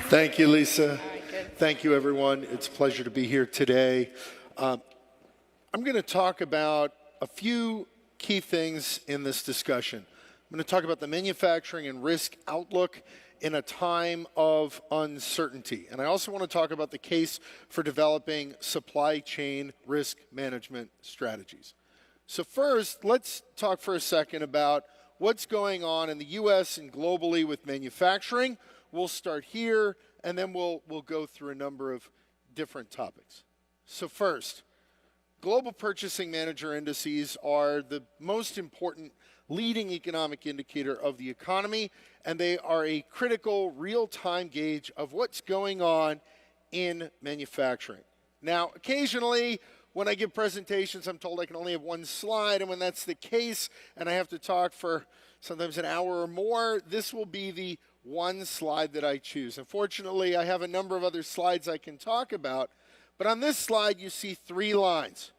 Thank you, Lisa. Thank you, everyone. It's a pleasure to be here today. I'm going to talk about a few key things in this discussion. I'm going to talk about the manufacturing and risk outlook in a time of uncertainty. And I also want to talk about the case for developing supply chain risk management strategies. So first, let's talk for a second about what's going on in the US and globally with manufacturing. We'll start here, and then we'll go through a number of different topics. So first, global purchasing manager indices are the most important leading economic indicator of the economy, and they are a critical real-time gauge of what's going on in manufacturing. Now, occasionally, when I give presentations, I'm told I can only have one slide, and when that's the case, and I have to talk for sometimes an hour or more, this will be the one slide that I choose. Unfortunately, I have a number of other slides I can talk about, but on this slide, you see three lines.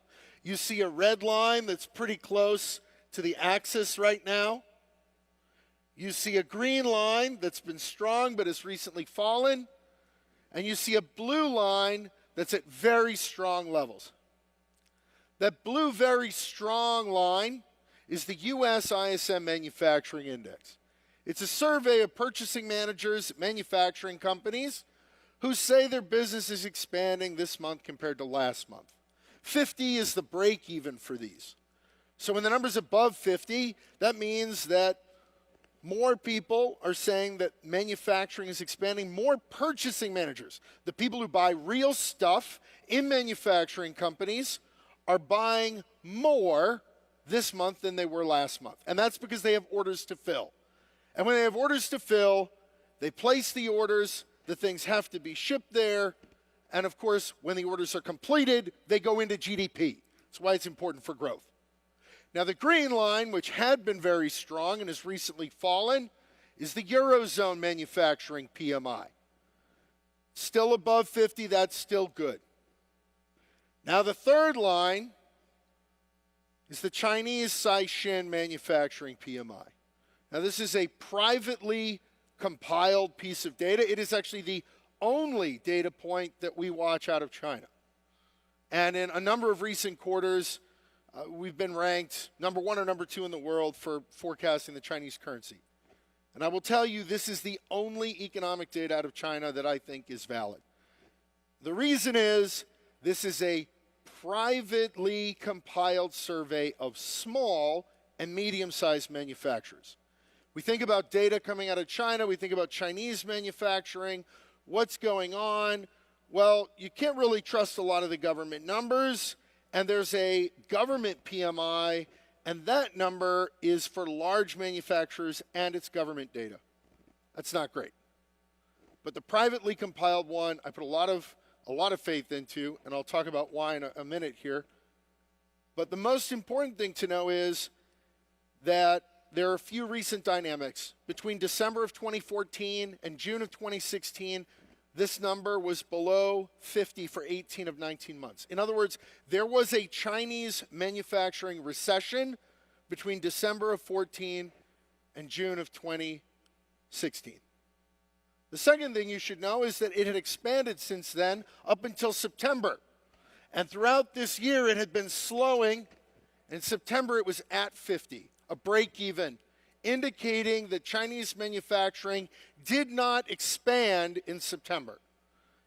You see a red line that's pretty close to the axis right now. You see a green line that's been strong but has recently fallen. And you see a blue line that's at very strong levels. That blue very strong line is the US ISM Manufacturing Index. It's a survey of purchasing managers at manufacturing companies who say their business is expanding this month compared to last month. 50 is the break even for these. So when the number's above 50, that means that more people are saying that manufacturing is expanding. More purchasing managers, the people who buy real stuff in manufacturing companies, are buying more this month than they were last month. And that's because they have orders to fill. And when they have orders to fill, they place the orders, the things have to be shipped there, and of course, when the orders are completed, they go into GDP. That's why it's important for growth. Now, the green line, which had been very strong and has recently fallen, is the Eurozone manufacturing PMI. Still above 50, that's still good. Now, the third line is the Chinese Caixin manufacturing PMI. Now, this is a privately compiled piece of data. It is actually the only data point that we watch out of China. And in a number of recent quarters, we've been ranked number 1 or number 2 in the world for forecasting the Chinese currency. And I will tell you, this is the only economic data out of China that I think is valid. The reason is this is a privately compiled survey of small and medium-sized manufacturers. We think about data coming out of China. We think about Chinese manufacturing. What's going on? Well, you can't really trust a lot of the government numbers. And there's a government PMI, and that number is for large manufacturers, and it's government data. That's not great. But the privately compiled one, I put a lot of faith into, and I'll talk about why in a minute here. But the most important thing to know is that there are a few recent dynamics. Between December of 2014 and June of 2016, this number was below 50 for 18 of 19 months. In other words, there was a Chinese manufacturing recession between December of 14 and June of 2016. The second thing you should know is that it had expanded since then up until September. And throughout this year, it had been slowing. In September, it was at 50. A break even, indicating that Chinese manufacturing did not expand in September.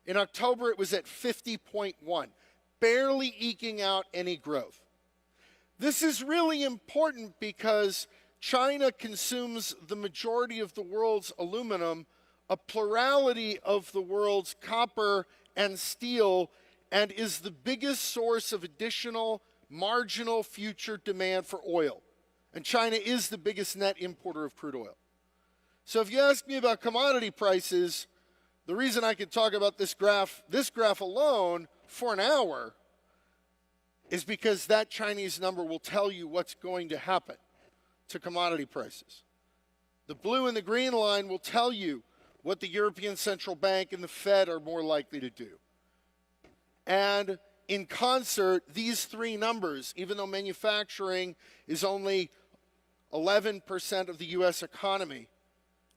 In October, it was at 50.1, barely eking out any growth. This is really important because China consumes the majority of the world's aluminum, a plurality of the world's copper and steel, and is the biggest source of additional marginal future demand for oil. And China is the biggest net importer of crude oil. So if you ask me about commodity prices, the reason I could talk about this graph alone for an hour is because that Chinese number will tell you what's going to happen to commodity prices. The blue and the green line will tell you what the European Central Bank and the Fed are more likely to do. And in concert, these three numbers, even though manufacturing is only 11% of the US economy,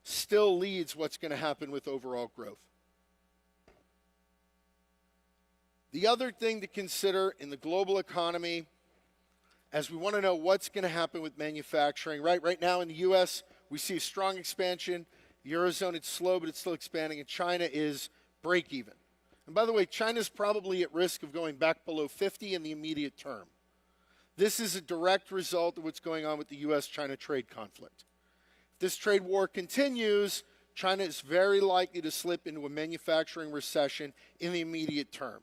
still leads what's going to happen with overall growth. The other thing to consider in the global economy, as we want to know what's going to happen with manufacturing, right now in the U.S., we see a strong expansion. The Eurozone, it's slow, but it's still expanding, and China is break even. And by the way, China's probably at risk of going back below 50 in the immediate term. This is a direct result of what's going on with the U.S.-China trade conflict. If this trade war continues, China is very likely to slip into a manufacturing recession in the immediate term.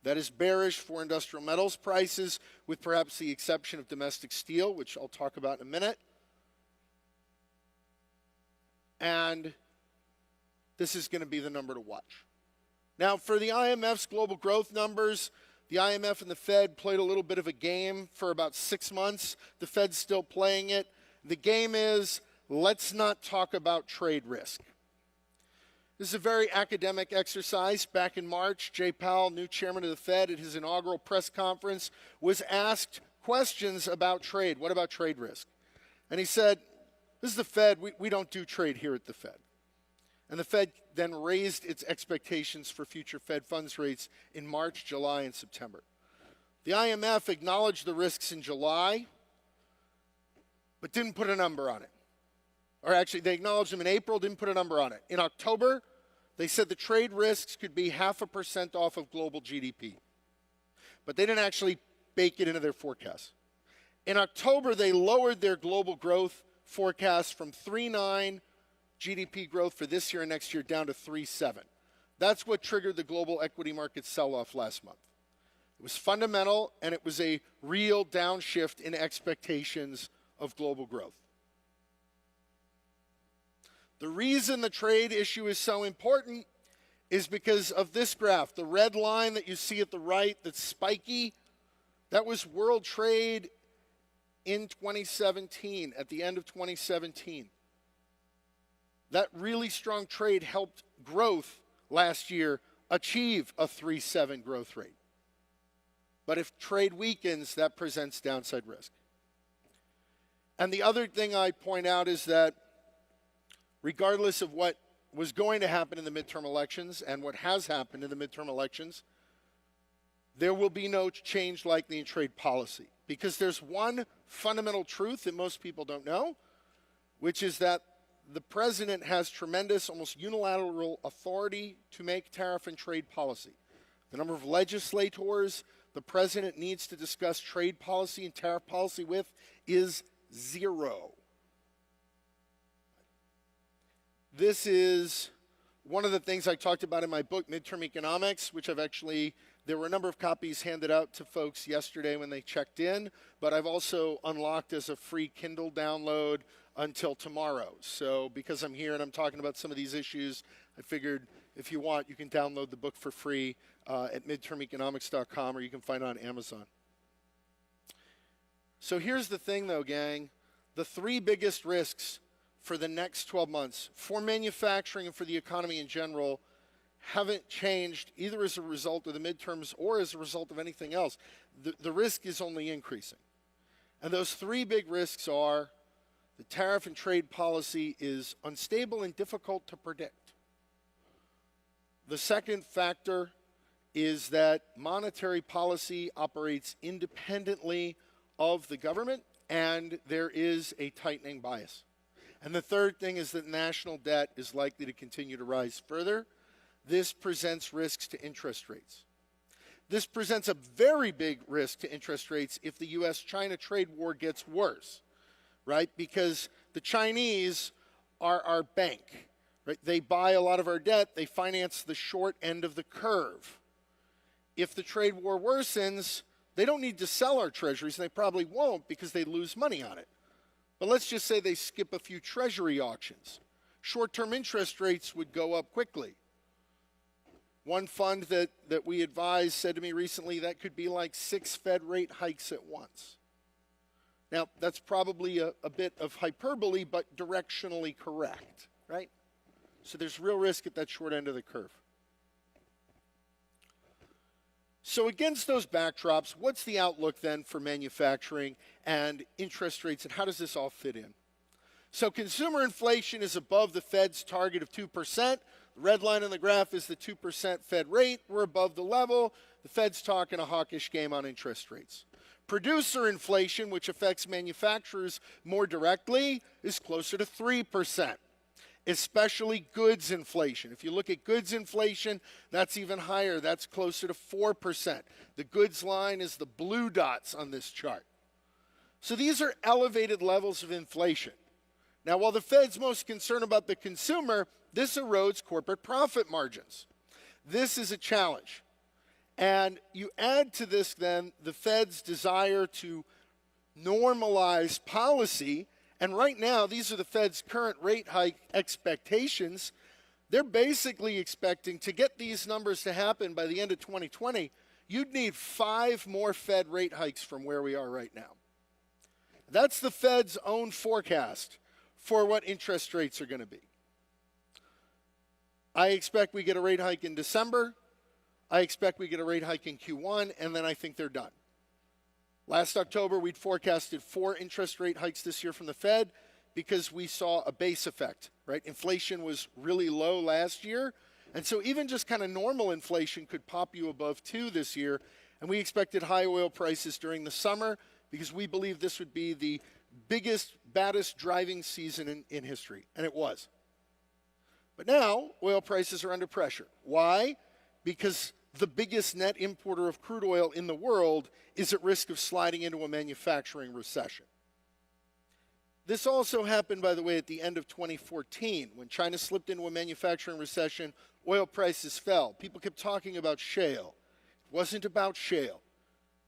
That is bearish for industrial metals prices, with perhaps the exception of domestic steel, which I'll talk about in a minute. And this is going to be the number to watch. Now, for the IMF's global growth numbers, the IMF and the Fed played a little bit of a game for about 6 months. The Fed's still playing it. The game is, let's not talk about trade risk. This is a very academic exercise. Back in March, Jay Powell, new chairman of the Fed, at his inaugural press conference, was asked questions about trade. What about trade risk? And he said, this is the Fed. We don't do trade here at the Fed. And the Fed then raised its expectations for future Fed funds rates in March, July, and September. The IMF acknowledged the risks in July, but didn't put a number on it. Or actually, they acknowledged them in April, didn't put a number on it. In October, they said the trade risks could be 0.5% off of global GDP. But they didn't actually bake it into their forecast. In October, they lowered their global growth forecast from 3.9 GDP growth for this year and next year down to 3.7. That's what triggered the global equity market sell-off last month. It was fundamental, and it was a real downshift in expectations of global growth. The reason the trade issue is so important is because of this graph. The red line that you see at the right that's spiky, that was world trade in 2017, at the end of 2017. That really strong trade helped growth last year achieve a 3.7 growth rate. But if trade weakens, that presents downside risk. And the other thing I point out is that regardless of what was going to happen in the midterm elections and what has happened in the midterm elections, there will be no change likely in trade policy. Because there's one fundamental truth that most people don't know, which is that the president has tremendous, almost unilateral authority to make tariff and trade policy. The number of legislators the president needs to discuss trade policy and tariff policy with is 0. This is one of the things I talked about in my book, Midterm Economics, which there were a number of copies handed out to folks yesterday when they checked in, but I've also unlocked as a free Kindle download until tomorrow. So because I'm here and I'm talking about some of these issues, I figured if you want, you can download the book for free at midtermeconomics.com, or you can find it on Amazon. So here's the thing though, gang. The 3 biggest risks for the next 12 months for manufacturing and for the economy in general haven't changed either as a result of the midterms or as a result of anything else. The risk is only increasing. And those 3 big risks are the tariff and trade policy is unstable and difficult to predict. The second factor is that monetary policy operates independently of the government, and there is a tightening bias. And the third thing is that national debt is likely to continue to rise further. This presents risks to interest rates. This presents a very big risk to interest rates if the U.S.-China trade war gets worse, right? Because the Chinese are our bank, right? They buy a lot of our debt. They finance the short end of the curve. If the trade war worsens, they don't need to sell our treasuries, and they probably won't because they lose money on it. But let's just say they skip a few treasury auctions. Short-term interest rates would go up quickly. One fund that we advised said to me recently that could be like 6 Fed rate hikes at once. Now, that's probably a bit of hyperbole, but directionally correct, right? So there's real risk at that short end of the curve. So against those backdrops, what's the outlook then for manufacturing and interest rates, and how does this all fit in? So consumer inflation is above the Fed's target of 2%. The The red line on the graph is the 2% Fed rate. We're above the level. The Fed's talking a hawkish game on interest rates. Producer inflation, which affects manufacturers more directly, is closer to 3%, especially goods inflation. If you look at goods inflation, that's even higher. That's closer to 4%. The goods line is the blue dots on this chart. So these are elevated levels of inflation. Now, while the Fed's most concerned about the consumer, this erodes corporate profit margins. This is a challenge. And you add to this then the Fed's desire to normalize policy. And right now, these are the Fed's current rate hike expectations. They're basically expecting to get these numbers to happen by the end of 2020, you'd need 5 more Fed rate hikes from where we are right now. That's the Fed's own forecast for what interest rates are going to be. I expect we get a rate hike in December. I expect we get a rate hike in Q1, and then I think they're done. Last October, we'd forecasted 4 interest rate hikes this year from the Fed because we saw a base effect, right? Inflation was really low last year, and so even just kind of normal inflation could pop you above 2 this year, and we expected high oil prices during the summer because we believe this would be the biggest, baddest driving season in history, and it was. But now, oil prices are under pressure. Why? Because the biggest net importer of crude oil in the world is at risk of sliding into a manufacturing recession. This also happened, by the way, at the end of 2014. When China slipped into a manufacturing recession, oil prices fell. People kept talking about shale. It wasn't about shale.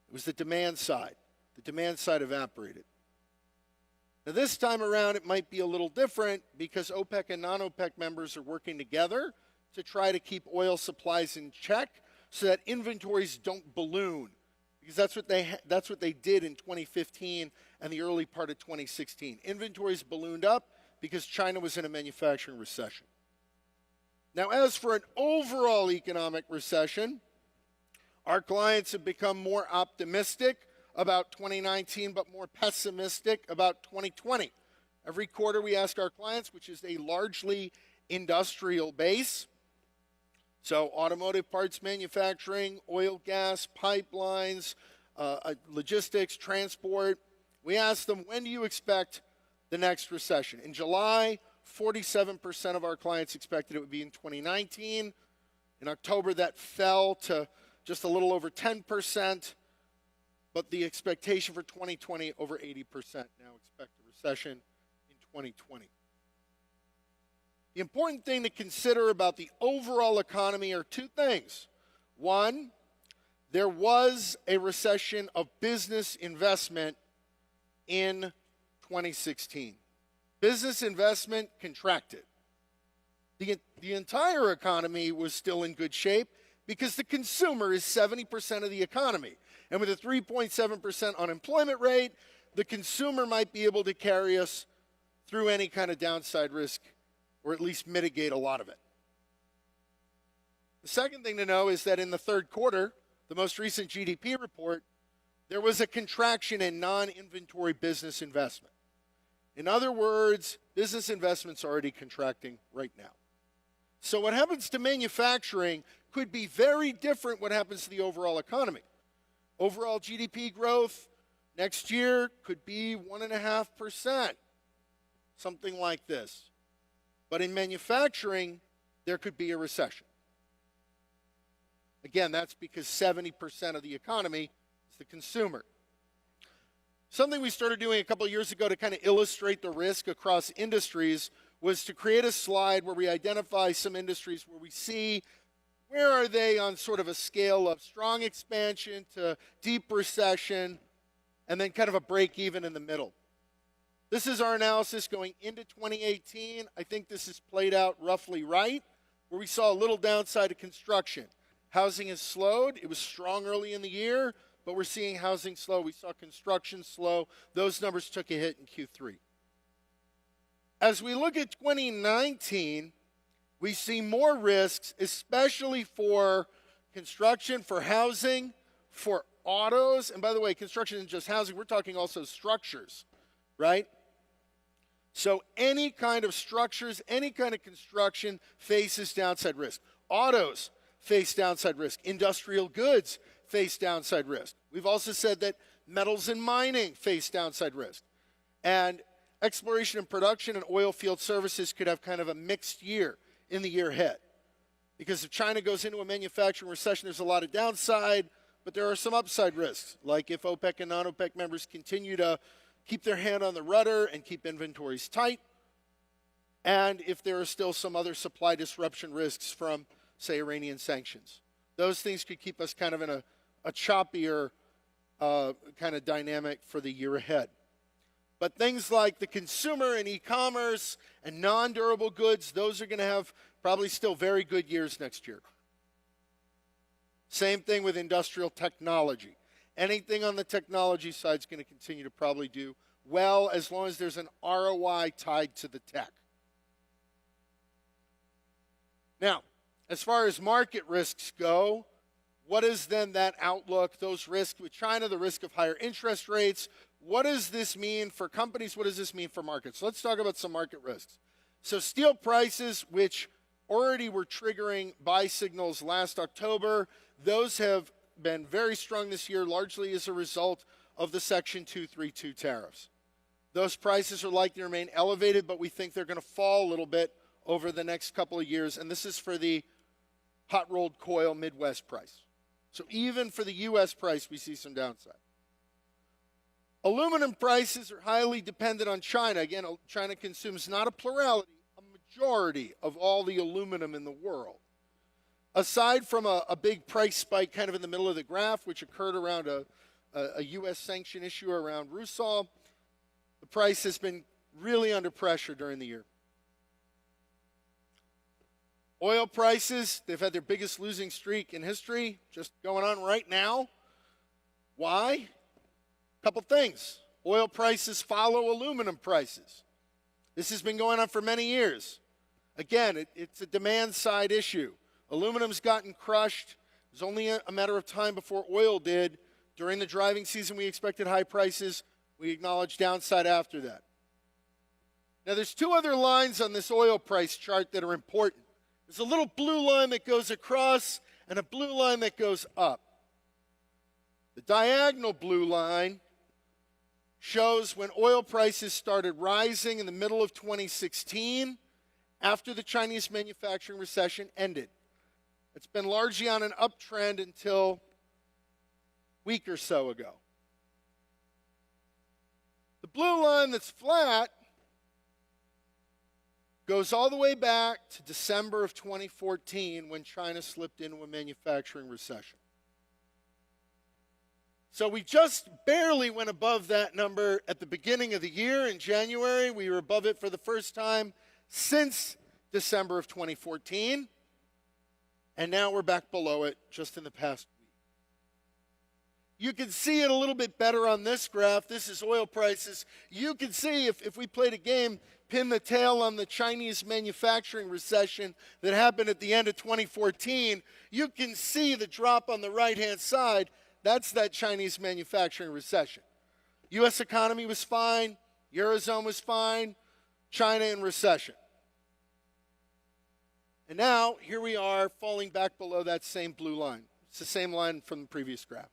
It was the demand side. The demand side evaporated. Now, this time around, it might be a little different because OPEC and non-OPEC members are working together to try to keep oil supplies in check so that inventories don't balloon, because that's what they did in 2015 and the early part of 2016. Inventories ballooned up because China was in a manufacturing recession. Now, as for an overall economic recession, our clients have become more optimistic about 2019, but more pessimistic about 2020. Every quarter we ask our clients, which is a largely industrial base, so automotive parts manufacturing, oil, gas, pipelines, logistics, transport. We ask them, when do you expect the next recession? In July, 47% of our clients expected it would be in 2019. In October, that fell to just a little over 10%. But the expectation for 2020, over 80% now expect a recession in 2020. The important thing to consider about the overall economy are 2 things. One, there was a recession of business investment in 2016. Business investment contracted. The entire economy was still in good shape because the consumer is 70% of the economy. And with a 3.7% unemployment rate, the consumer might be able to carry us through any kind of downside risk, or at least mitigate a lot of it. The second thing to know is that in the third quarter, the most recent GDP report, there was a contraction in non-inventory business investment. In other words, business investment's already contracting right now. So what happens to manufacturing could be very different what happens to the overall economy. Overall GDP growth next year could be 1.5%, something like this. But in manufacturing, there could be a recession. Again, that's because 70% of the economy is the consumer. Something we started doing a couple of years ago to kind of illustrate the risk across industries was to create a slide where we identify some industries where we see where are they on sort of a scale of strong expansion to deep recession, and then kind of a break even in the middle. This is our analysis going into 2018. I think this is played out roughly right, where we saw a little downside to construction. Housing has slowed. It was strong early in the year, but we're seeing housing slow. We saw construction slow. Those numbers took a hit in Q3. As we look at 2019, we see more risks, especially for construction, for housing, for autos. And by the way, construction isn't just housing. We're talking also structures, right? So any kind of structures, any kind of construction faces downside risk. Autos face downside risk. Industrial goods face downside risk. We've also said that metals and mining face downside risk. And exploration and production and oil field services could have kind of a mixed year in the year ahead. Because if China goes into a manufacturing recession, there's a lot of downside, but there are some upside risks, like if OPEC and non-OPEC members continue to keep their hand on the rudder and keep inventories tight, and if there are still some other supply disruption risks from, say, Iranian sanctions. Those things could keep us kind of in a choppier kind of dynamic for the year ahead. But things like the consumer and e-commerce and non-durable goods, those are going to have probably still very good years next year. Same thing with industrial technology. Anything on the technology side is going to continue to probably do well as long as there's an ROI tied to the tech. Now, as far as market risks go, what is then that outlook, those risks with China, the risk of higher interest rates? What does this mean for companies? What does this mean for markets? So let's talk about some market risks. So steel prices, which already were triggering buy signals last October, those have been very strong this year, largely as a result of the Section 232 tariffs. Those prices are likely to remain elevated, but we think they're going to fall a little bit over the next couple of years, and this is for the hot-rolled coil Midwest price. So even for the U.S. price, we see some downside. Aluminum prices are highly dependent on China. Again, China consumes not a plurality, a majority of all the aluminum in the world. Aside from a big price spike kind of in the middle of the graph, which occurred around a U.S. sanction issue around Rusal, the price has been really under pressure during the year. Oil prices, they've had their biggest losing streak in history, just going on right now. Why? A couple things. Oil prices follow aluminum prices. This has been going on for many years. Again, it's a demand side issue. Aluminum's gotten crushed. It was only a matter of time before oil did. During the driving season, we expected high prices. We acknowledged downside after that. Now, there's two other lines on this oil price chart that are important. There's a little blue line that goes across and a blue line that goes up. The diagonal blue line shows when oil prices started rising in the middle of 2016 after the Chinese manufacturing recession ended. It's been largely on an uptrend until a week or so ago. The blue line that's flat goes all the way back to December of 2014 when China slipped into a manufacturing recession. So we just barely went above that number at the beginning of the year in January. We were above it for the first time since December of 2014. And now we're back below it just in the past week. You can see it a little bit better on this graph. This is oil prices. You can see if we played a game, pin the tail on the Chinese manufacturing recession that happened at the end of 2014, you can see the drop on the right-hand side. That's that Chinese manufacturing recession. U.S. economy was fine. Eurozone was fine. China in recession. And now, here we are falling back below that same blue line. It's the same line from the previous graph.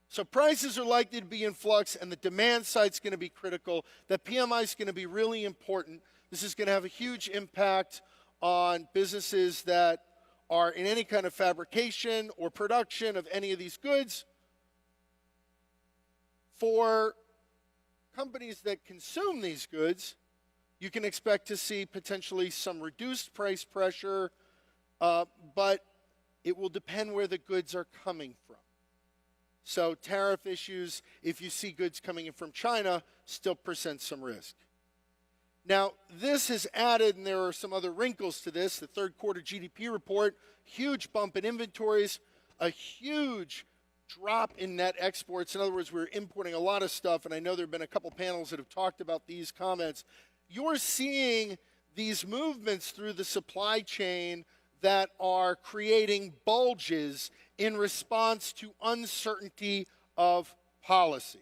So prices are likely to be in flux, and the demand side is going to be critical. The PMI is going to be really important. This is going to have a huge impact on businesses that are in any kind of fabrication or production of any of these goods. For companies that consume these goods, you can expect to see potentially some reduced price pressure, but it will depend where the goods are coming from. So tariff issues, if you see goods coming in from China, still present some risk. Now, this has added, and there are some other wrinkles to this, the third quarter GDP report, huge bump in inventories, a huge drop in net exports. In other words, we're importing a lot of stuff, and I know there have been a couple panels that have talked about these comments. You're seeing these movements through the supply chain that are creating bulges in response to uncertainty of policy.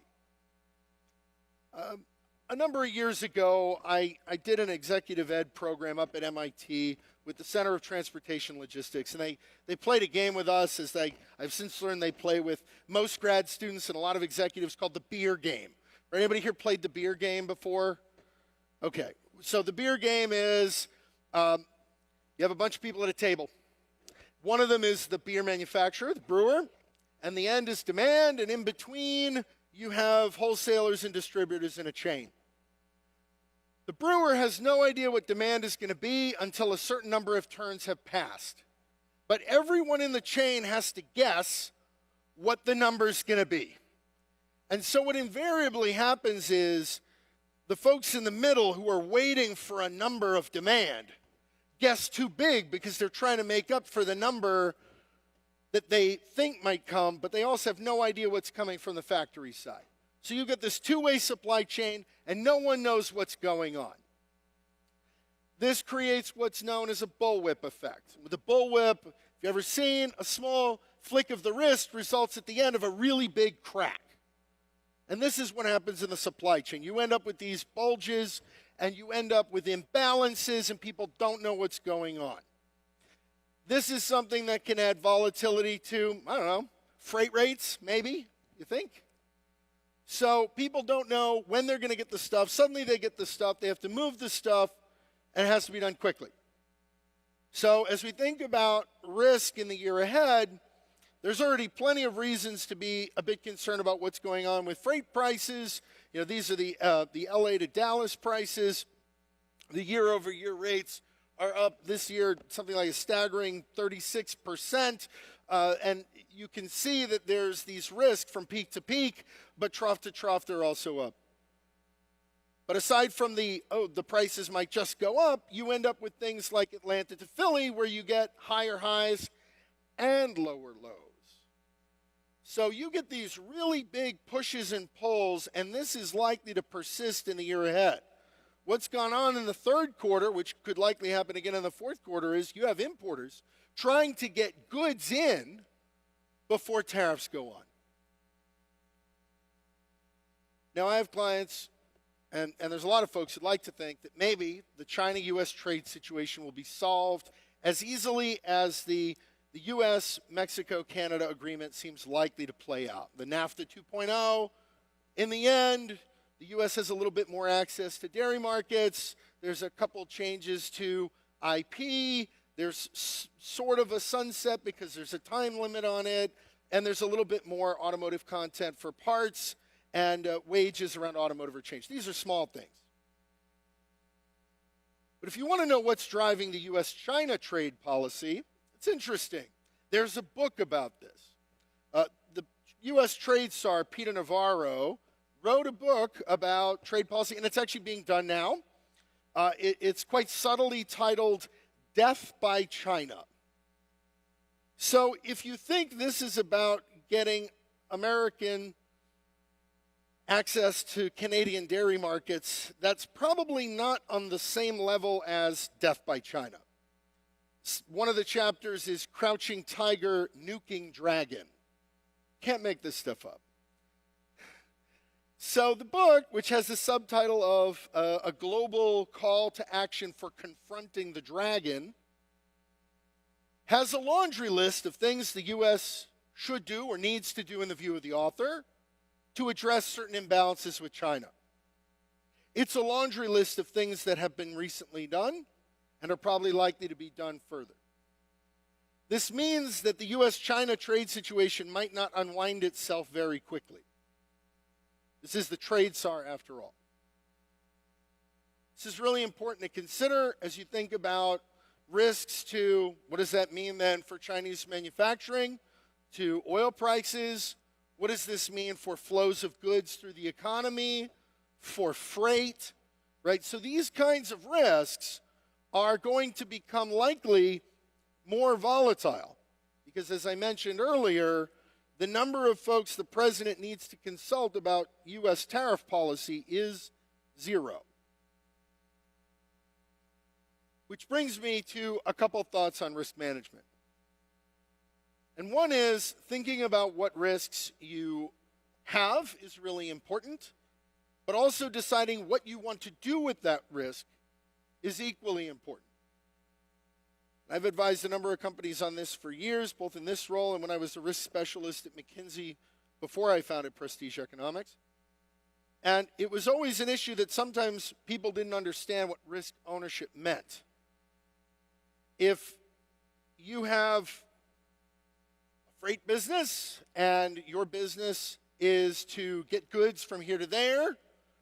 a number of years ago, I did an executive ed program up at MIT with the Center of Transportation Logistics, and they played a game with us, as I've since learned they play with most grad students and a lot of executives, called the beer game. Anybody here played the beer game before? Okay, so the beer game is you have a bunch of people at a table. One of them is the beer manufacturer, the brewer, and the end is demand, and in between you have wholesalers and distributors in a chain. The brewer has no idea what demand is going to be until a certain number of turns have passed. But everyone in the chain has to guess what the number is going to be. And so what invariably happens is the folks in the middle who are waiting for a number of demand guess too big because they're trying to make up for the number that they think might come, but they also have no idea what's coming from the factory side. So you get this two-way supply chain, and no one knows what's going on. This creates what's known as a bullwhip effect. With a bullwhip, if you've ever seen, a small flick of the wrist results at the end of a really big crack. And this is what happens in the supply chain. You end up with these bulges, and you end up with imbalances, and people don't know what's going on. This is something that can add volatility to, I don't know, freight rates, maybe, you think? So people don't know when they're going to get the stuff. Suddenly they get the stuff. They have to move the stuff, and it has to be done quickly. So as we think about risk in the year ahead, there's already plenty of reasons to be a bit concerned about what's going on with freight prices. You know, these are the LA to Dallas prices. The year-over-year rates are up this year something like a staggering 36%. And you can see that there's these risks from peak to peak, but trough to trough, they're also up. But aside from the prices might just go up, you end up with things like Atlanta to Philly, where you get higher highs and lower lows. So you get these really big pushes and pulls, and this is likely to persist in the year ahead. What's gone on in the third quarter, which could likely happen again in the fourth quarter, is you have importers trying to get goods in before tariffs go on. Now, I have clients, and there's a lot of folks who'd like to think that maybe the China-U.S. trade situation will be solved as easily as the U.S.-Mexico-Canada agreement seems likely to play out. The NAFTA 2.0, in the end, the U.S. has a little bit more access to dairy markets. There's a couple changes to IP. There's sort of a sunset because there's a time limit on it. And there's a little bit more automotive content for parts, and wages around automotive are changed. These are small things. But if you want to know what's driving the U.S.-China trade policy, it's interesting. There's a book about this. The U.S. trade czar, Peter Navarro, wrote a book about trade policy, and it's actually being done now. It's quite subtly titled Death by China. So if you think this is about getting American access to Canadian dairy markets, that's probably not on the same level as Death by China. One of the chapters is Crouching Tiger, Nuking Dragon. Can't make this stuff up. So the book, which has the subtitle of A Global Call to Action for Confronting the Dragon, has a laundry list of things the U.S. should do or needs to do in the view of the author to address certain imbalances with China. It's a laundry list of things that have been recently done and are probably likely to be done further. This means that the U.S.-China trade situation might not unwind itself very quickly. This is the trade czar, after all. This is really important to consider as you think about risks to, what does that mean then for Chinese manufacturing, to oil prices? What does this mean for flows of goods through the economy, for freight, right? So these kinds of risks are going to become likely more volatile because, as I mentioned earlier, the number of folks the president needs to consult about U.S. tariff policy is 0. Which brings me to a couple thoughts on risk management. And one is thinking about what risks you have is really important. But also deciding what you want to do with that risk is equally important. I've advised a number of companies on this for years, both in this role and when I was a risk specialist at McKinsey before I founded Prestige Economics. And it was always an issue that sometimes people didn't understand what risk ownership meant. If you have a freight business and your business is to get goods from here to there,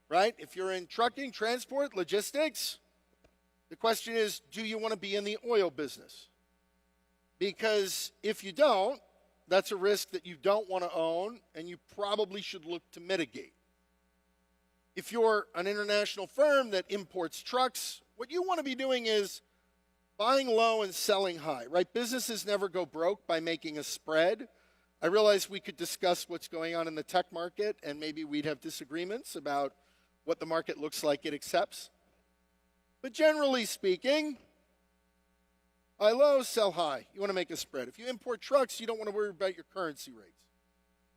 right? If you're in trucking, transport, logistics, the question is, do you want to be in the oil business? Because if you don't, that's a risk that you don't want to own and you probably should look to mitigate. If you're an international firm that imports trucks, what you want to be doing is buying low and selling high, right? Businesses never go broke by making a spread. I realize we could discuss what's going on in the tech market and maybe we'd have disagreements about what the market looks like it accepts. But generally speaking, buy low, sell high. You want to make a spread. If you import trucks, you don't want to worry about your currency rates.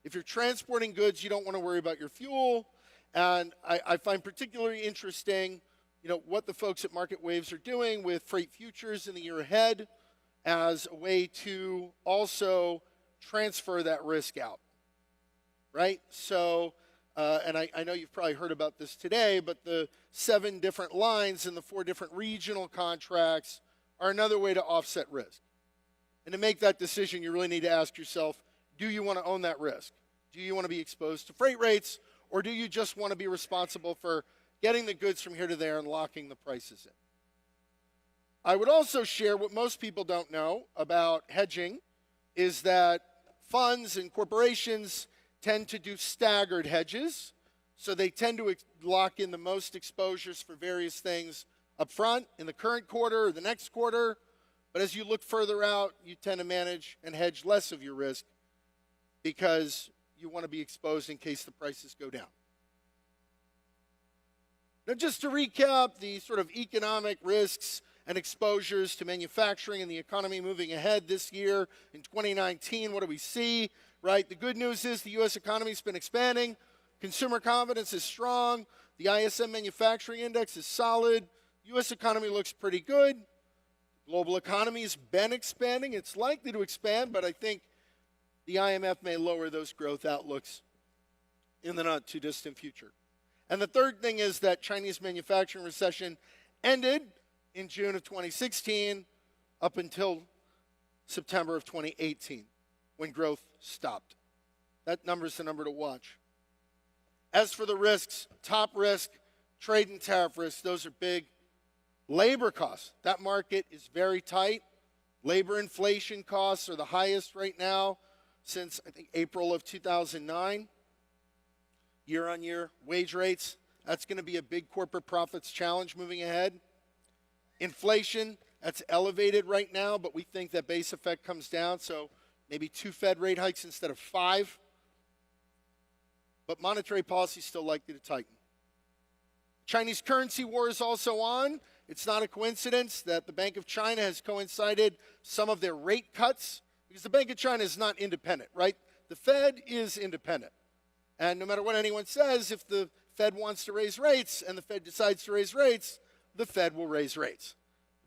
If you're transporting goods, you don't want to worry about your fuel. And I find particularly interesting, what the folks at Market Waves are doing with freight futures in the year ahead as a way to also transfer that risk out, right? So, and I know you've probably heard about this today, but the 7 different lines and the 4 different regional contracts are another way to offset risk. And to make that decision, you really need to ask yourself, do you want to own that risk? Do you want to be exposed to freight rates? Or do you just want to be responsible for getting the goods from here to there and locking the prices in? I would also share what most people don't know about hedging is that funds and corporations tend to do staggered hedges. So they tend to lock in the most exposures for various things up front in the current quarter or the next quarter. But as you look further out, you tend to manage and hedge less of your risk because you want to be exposed in case the prices go down. Now, just to recap the sort of economic risks and exposures to manufacturing and the economy moving ahead this year in 2019, what do we see, right? The good news is the U.S. economy has been expanding. Consumer confidence is strong. The ISM manufacturing index is solid. U.S. economy looks pretty good. The global economy has been expanding. It's likely to expand, but I think the IMF may lower those growth outlooks in the not too distant future. And the third thing is that Chinese manufacturing recession ended in June of 2016 up until September of 2018 when growth stopped. That number is the number to watch. As for the risks, top risk, trade and tariff risks, those are big. Labor costs, that market is very tight. Labor inflation costs are the highest right now since, I think, April of 2009. Year-on-year wage rates, that's going to be a big corporate profits challenge moving ahead. Inflation, that's elevated right now, but we think that base effect comes down, so maybe 2 Fed rate hikes instead of 5. But monetary policy is still likely to tighten. Chinese currency war is also on. It's not a coincidence that the Bank of China has coincided some of their rate cuts because the Bank of China is not independent, right? The Fed is independent. And no matter what anyone says, if the Fed wants to raise rates and the Fed decides to raise rates, the Fed will raise rates.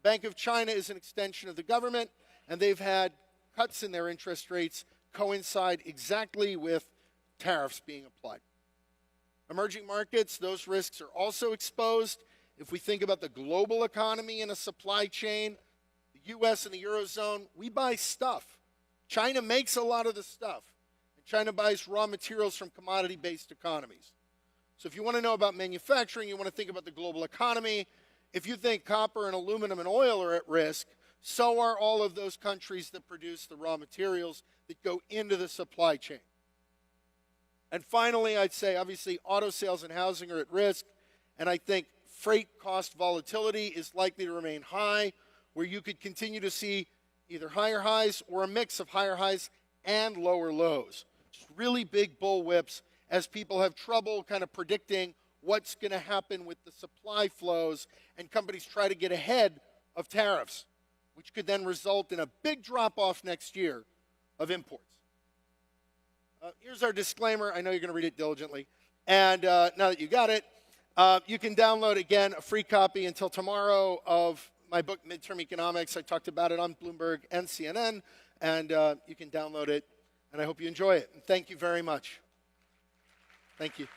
The Bank of China is an extension of the government, and they've had cuts in their interest rates coincide exactly with tariffs being applied. Emerging markets, those risks are also exposed. If we think about the global economy and a supply chain, the U.S. and the Eurozone, we buy stuff. China makes a lot of the stuff. And China buys raw materials from commodity-based economies. So if you want to know about manufacturing, you want to think about the global economy. If you think copper and aluminum and oil are at risk, so are all of those countries that produce the raw materials that go into the supply chain. And finally, I'd say, obviously, auto sales and housing are at risk. And I think freight cost volatility is likely to remain high, where you could continue to see either higher highs or a mix of higher highs and lower lows. Just really big bullwhips as people have trouble kind of predicting what's going to happen with the supply flows, and companies try to get ahead of tariffs, which could then result in a big drop-off next year of imports. Here's our disclaimer. I know you're going to read it diligently. And now that you got it, you can download, again, a free copy until tomorrow of my book, Midterm Economics. I talked about it on Bloomberg and CNN, and you can download it, and I hope you enjoy it. And thank you very much. Thank you.